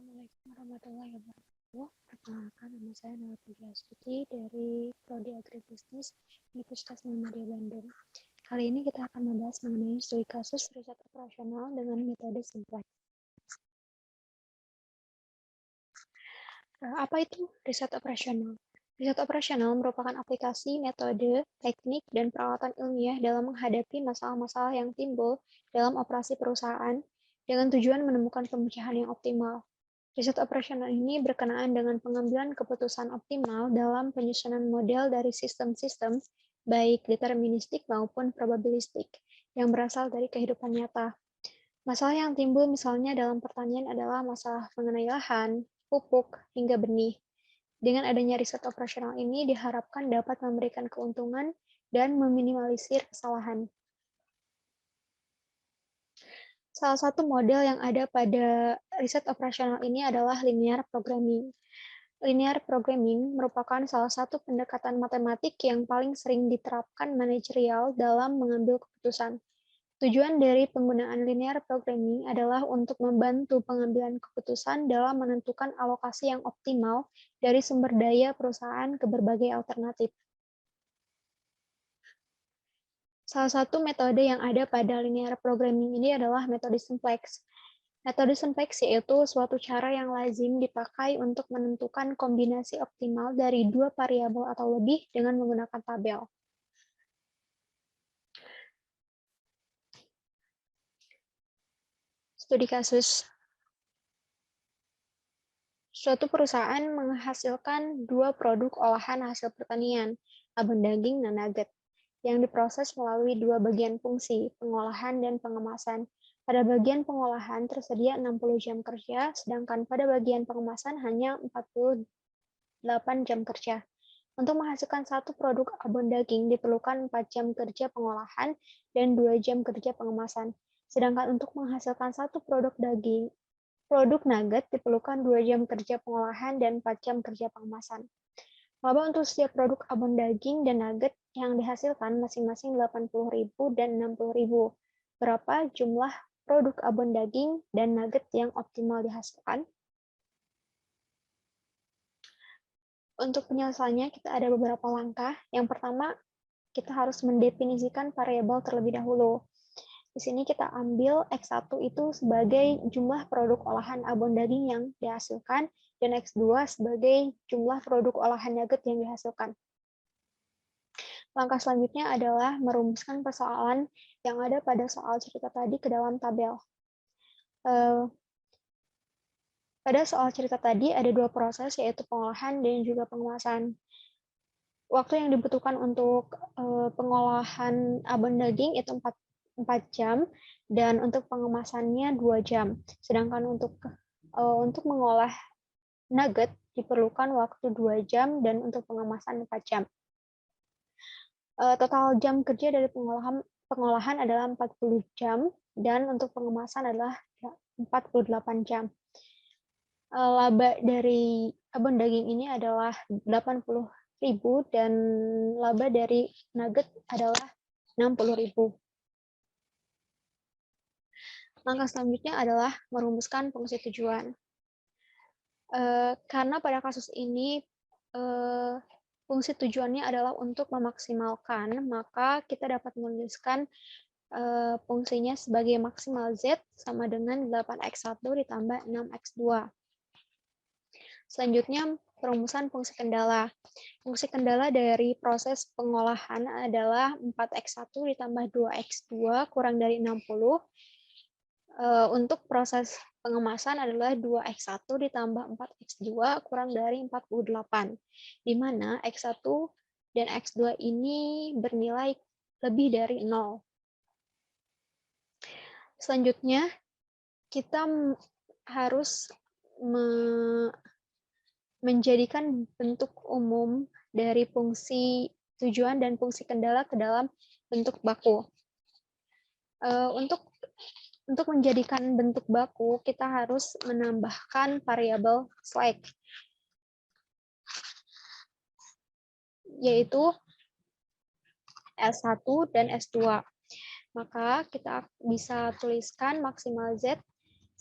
Assalamualaikum warahmatullahi wabarakatuh. Perkenalkan, nama saya Nurul Astuti dari Prodi Agribisnis Universitas Muhammadiyah Bandung. Kali ini kita akan membahas mengenai studi kasus riset operasional dengan metode simplex. Apa itu riset operasional? Riset operasional merupakan aplikasi, metode, teknik, dan peralatan ilmiah dalam menghadapi masalah-masalah yang timbul dalam operasi perusahaan dengan tujuan menemukan pemecahan yang optimal. Riset operasional ini berkenaan dengan pengambilan keputusan optimal dalam penyusunan model dari sistem-sistem, baik deterministik maupun probabilistik, yang berasal dari kehidupan nyata. Masalah yang timbul misalnya dalam pertanian adalah masalah mengenai lahan, pupuk, hingga benih. Dengan adanya riset operasional ini diharapkan dapat memberikan keuntungan dan meminimalisir kesalahan. Salah satu model yang ada pada riset operasional ini adalah linear programming. Linear programming merupakan salah satu pendekatan matematik yang paling sering diterapkan manajerial dalam mengambil keputusan. Tujuan dari penggunaan linear programming adalah untuk membantu pengambilan keputusan dalam menentukan alokasi yang optimal dari sumber daya perusahaan ke berbagai alternatif. Salah satu metode yang ada pada linear programming ini adalah metode simplex. Metode simplex yaitu suatu cara yang lazim dipakai untuk menentukan kombinasi optimal dari dua variabel atau lebih dengan menggunakan tabel. Studi kasus. Suatu perusahaan menghasilkan dua produk olahan hasil pertanian, abon daging dan nugget, yang diproses melalui dua bagian fungsi, pengolahan dan pengemasan. Pada bagian pengolahan tersedia 60 jam kerja, sedangkan pada bagian pengemasan hanya 48 jam kerja. Untuk menghasilkan satu produk abon daging diperlukan 4 jam kerja pengolahan dan 2 jam kerja pengemasan. Sedangkan untuk menghasilkan satu produk nugget diperlukan 2 jam kerja pengolahan dan 4 jam kerja pengemasan. Laba untuk setiap produk abon daging dan nugget yang dihasilkan masing-masing 80.000 dan 60.000. Berapa jumlah produk abon daging dan nugget yang optimal dihasilkan? Untuk penyelesaiannya kita ada beberapa langkah. Yang pertama, kita harus mendefinisikan variabel terlebih dahulu. Di sini kita ambil X1 itu sebagai jumlah produk olahan abon daging yang dihasilkan, dan X2 sebagai jumlah produk olahan nugget yang dihasilkan. Langkah selanjutnya adalah merumuskan persoalan yang ada pada soal cerita tadi ke dalam tabel. Pada soal cerita tadi ada dua proses, yaitu pengolahan dan juga pengemasan. Waktu yang dibutuhkan untuk pengolahan abon daging itu 4 jam, dan untuk pengemasannya 2 jam. Sedangkan untuk mengolah nugget diperlukan waktu 2 jam dan untuk pengemasan 4 jam. Total jam kerja dari pengolahan adalah 40 jam dan untuk pengemasan adalah 48 jam. Laba dari abon daging ini adalah 80.000 dan laba dari nugget adalah 60.000. Langkah selanjutnya adalah merumuskan fungsi tujuan. Karena pada kasus ini fungsi tujuannya adalah untuk memaksimalkan, maka kita dapat menuliskan fungsinya sebagai maksimal Z sama dengan 8X1 ditambah 6X2. Selanjutnya, perumusan fungsi kendala. Fungsi kendala dari proses pengolahan adalah 4X1 ditambah 2X2 kurang dari 60. Untuk proses pengemasan adalah 2X1 ditambah 4X2 kurang dari 48, di mana X1 dan X2 ini bernilai lebih dari 0. Selanjutnya, kita harus menjadikan bentuk umum dari fungsi tujuan dan fungsi kendala ke dalam bentuk baku. Untuk menjadikan bentuk baku, kita harus menambahkan variabel slack, yaitu S1 dan S2. Maka kita bisa tuliskan maksimal Z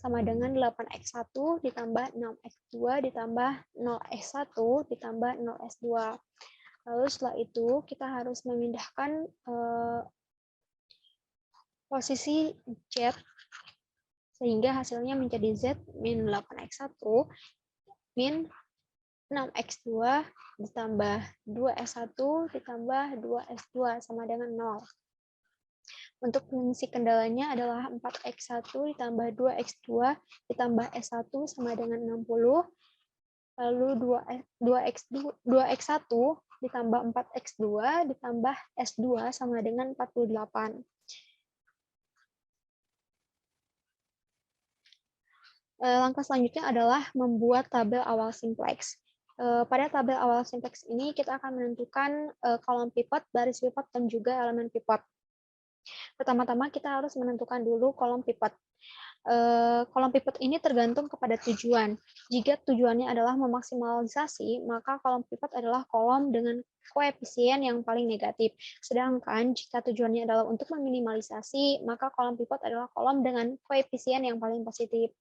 sama dengan 8x1 ditambah 6x2 ditambah 0x1 ditambah 0x2. Lalu setelah itu kita harus memindahkan posisi Z sehingga hasilnya menjadi Z min 8x1 min 6x2 ditambah 2x1 ditambah 2x2 sama dengan 0. Untuk fungsi kendalanya adalah 4x1 ditambah 2x2 ditambah s1 sama dengan 60. Lalu 2x1 ditambah 4x2 ditambah s2 sama dengan 48. Langkah selanjutnya adalah membuat tabel awal simplex. Pada tabel awal simplex ini kita akan menentukan kolom pivot, baris pivot, dan juga elemen pivot. Pertama-tama kita harus menentukan dulu kolom pivot. Kolom pivot ini tergantung kepada tujuan. Jika tujuannya adalah memaksimalisasi, maka kolom pivot adalah kolom dengan koefisien yang paling negatif. Sedangkan jika tujuannya adalah untuk meminimalisasi, maka kolom pivot adalah kolom dengan koefisien yang paling positif.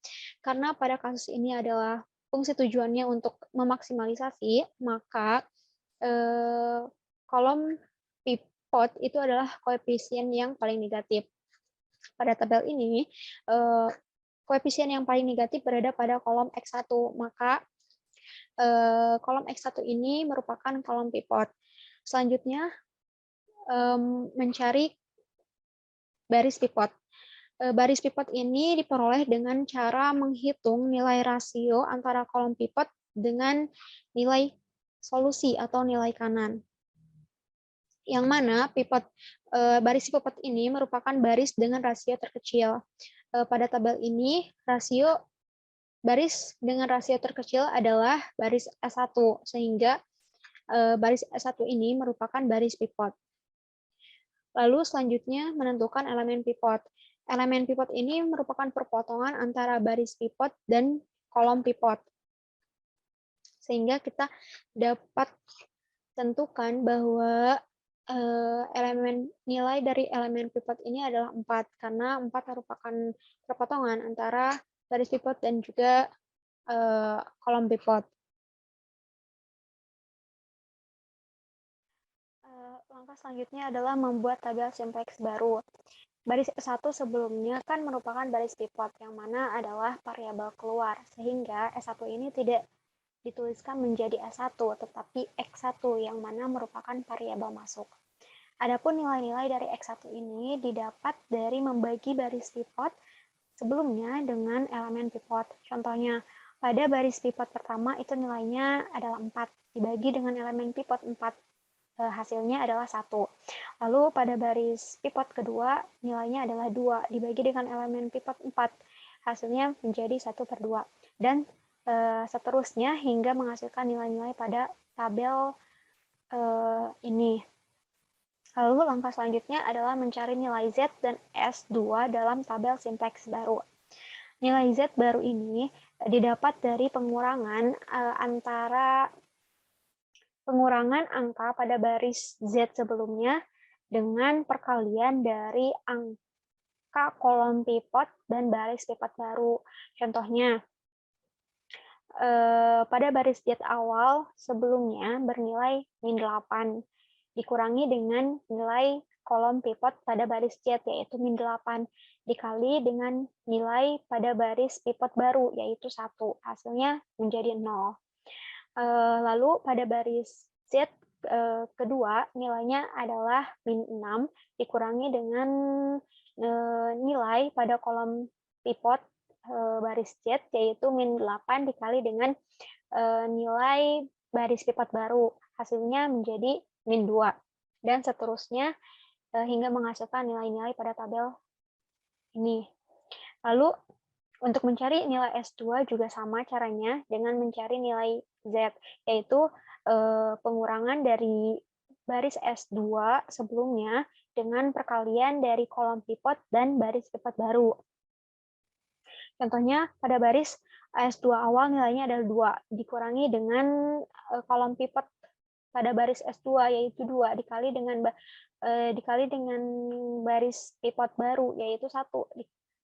Karena pada kasus ini adalah fungsi tujuannya untuk memaksimalisasi, maka kolom pivot itu adalah koefisien yang paling negatif. Pada tabel ini, koefisien yang paling negatif berada pada kolom X1, maka kolom X1 ini merupakan kolom pivot. Selanjutnya, mencari baris pivot. Baris pivot ini diperoleh dengan cara menghitung nilai rasio antara kolom pivot dengan nilai solusi atau nilai kanan. Yang mana baris pivot ini merupakan baris dengan rasio terkecil. Pada tabel ini, baris dengan rasio terkecil adalah baris S1, sehingga baris S1 ini merupakan baris pivot. Lalu selanjutnya menentukan elemen pivot. Elemen pivot ini merupakan perpotongan antara baris pivot dan kolom pivot. Sehingga kita dapat tentukan bahwa nilai dari elemen pivot ini adalah 4, karena 4 merupakan perpotongan antara baris pivot dan juga kolom pivot. Langkah selanjutnya adalah membuat tabel simplex baru. Baris S1 sebelumnya kan merupakan baris pivot, yang mana adalah variabel keluar, sehingga S1 ini tidak dituliskan menjadi S1, tetapi X1 yang mana merupakan variabel masuk. Adapun nilai-nilai dari X1 ini didapat dari membagi baris pivot sebelumnya dengan elemen pivot. Contohnya, pada baris pivot pertama itu nilainya adalah 4, dibagi dengan elemen pivot 4, hasilnya adalah 1. Lalu pada baris pivot kedua nilainya adalah 2, dibagi dengan elemen pivot 4, hasilnya menjadi 1/2. Dan seterusnya hingga menghasilkan nilai-nilai pada tabel ini. Lalu langkah selanjutnya adalah mencari nilai Z dan S2 dalam tabel simplex baru. Nilai Z baru ini didapat dari pengurangan angka pada baris Z sebelumnya dengan perkalian dari angka kolom pivot dan baris pivot baru. Contohnya, pada baris Z awal sebelumnya bernilai -8, dikurangi dengan nilai kolom pivot pada baris Z, yaitu -8, dikali dengan nilai pada baris pivot baru, yaitu 1. Hasilnya menjadi 0. Lalu pada baris Z kedua, nilainya adalah -6, dikurangi dengan nilai pada kolom pivot baris Z, yaitu -8, dikali dengan nilai baris pivot baru. Hasilnya menjadi -2, dan seterusnya hingga menghasilkan nilai-nilai pada tabel ini. Lalu untuk mencari nilai S2 juga sama caranya dengan mencari nilai Z, yaitu pengurangan dari baris S2 sebelumnya dengan perkalian dari kolom pivot dan baris pivot baru. Contohnya pada baris S2 awal nilainya adalah 2, dikurangi dengan kolom pivot pada baris S2 yaitu 2, dikali dengan baris pivot baru yaitu 1,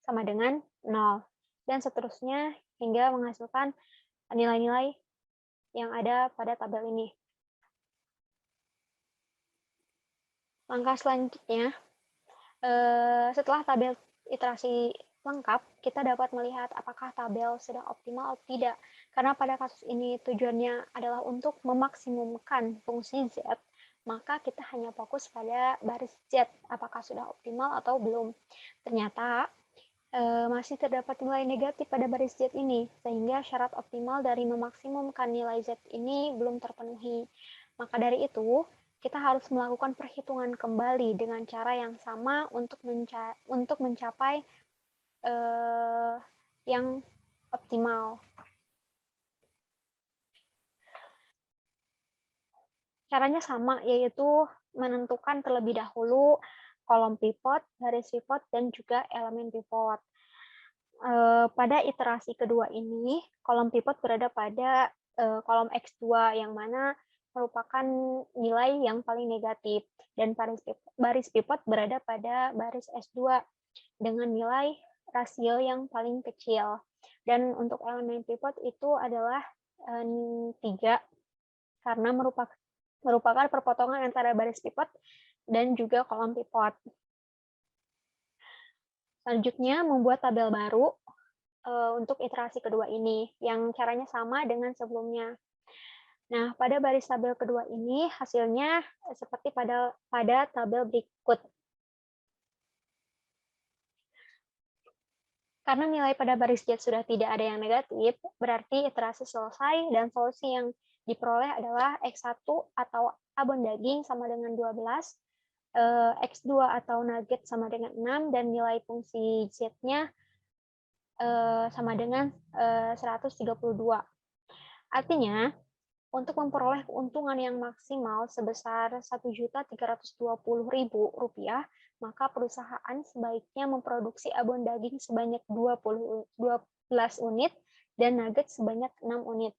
sama dengan 0. dan seterusnya hingga menghasilkan nilai-nilai yang ada pada tabel ini. Langkah selanjutnya, setelah tabel iterasi lengkap, kita dapat melihat apakah tabel sudah optimal atau tidak. Karena pada kasus ini tujuannya adalah untuk memaksimumkan fungsi Z, maka kita hanya fokus pada baris Z, apakah sudah optimal atau belum. Ternyata masih terdapat nilai negatif pada baris Z ini, sehingga syarat optimal dari memaksimumkan nilai Z ini belum terpenuhi. Maka dari itu, kita harus melakukan perhitungan kembali dengan cara yang sama untuk mencapai yang optimal. Caranya sama, yaitu menentukan terlebih dahulu kolom pivot, baris pivot, dan juga elemen pivot. Pada iterasi kedua ini, kolom pivot berada pada kolom X2, yang mana merupakan nilai yang paling negatif, dan baris pivot berada pada baris S2 dengan nilai rasio yang paling kecil. Dan untuk elemen pivot itu adalah 3, karena merupakan perpotongan antara baris pivot dan juga kolom pivot. Selanjutnya, membuat tabel baru untuk iterasi kedua ini, yang caranya sama dengan sebelumnya. Nah, pada baris tabel kedua ini, hasilnya seperti pada tabel berikut. Karena nilai pada baris Z sudah tidak ada yang negatif, berarti iterasi selesai dan solusi yang diperoleh adalah X1 atau abon daging sama dengan 12, X2 atau nugget sama dengan 6, dan nilai fungsi Z-nya sama dengan 132. Artinya, untuk memperoleh keuntungan yang maksimal sebesar Rp1.320.000, maka perusahaan sebaiknya memproduksi abon daging sebanyak 12 unit dan nugget sebanyak 6 unit.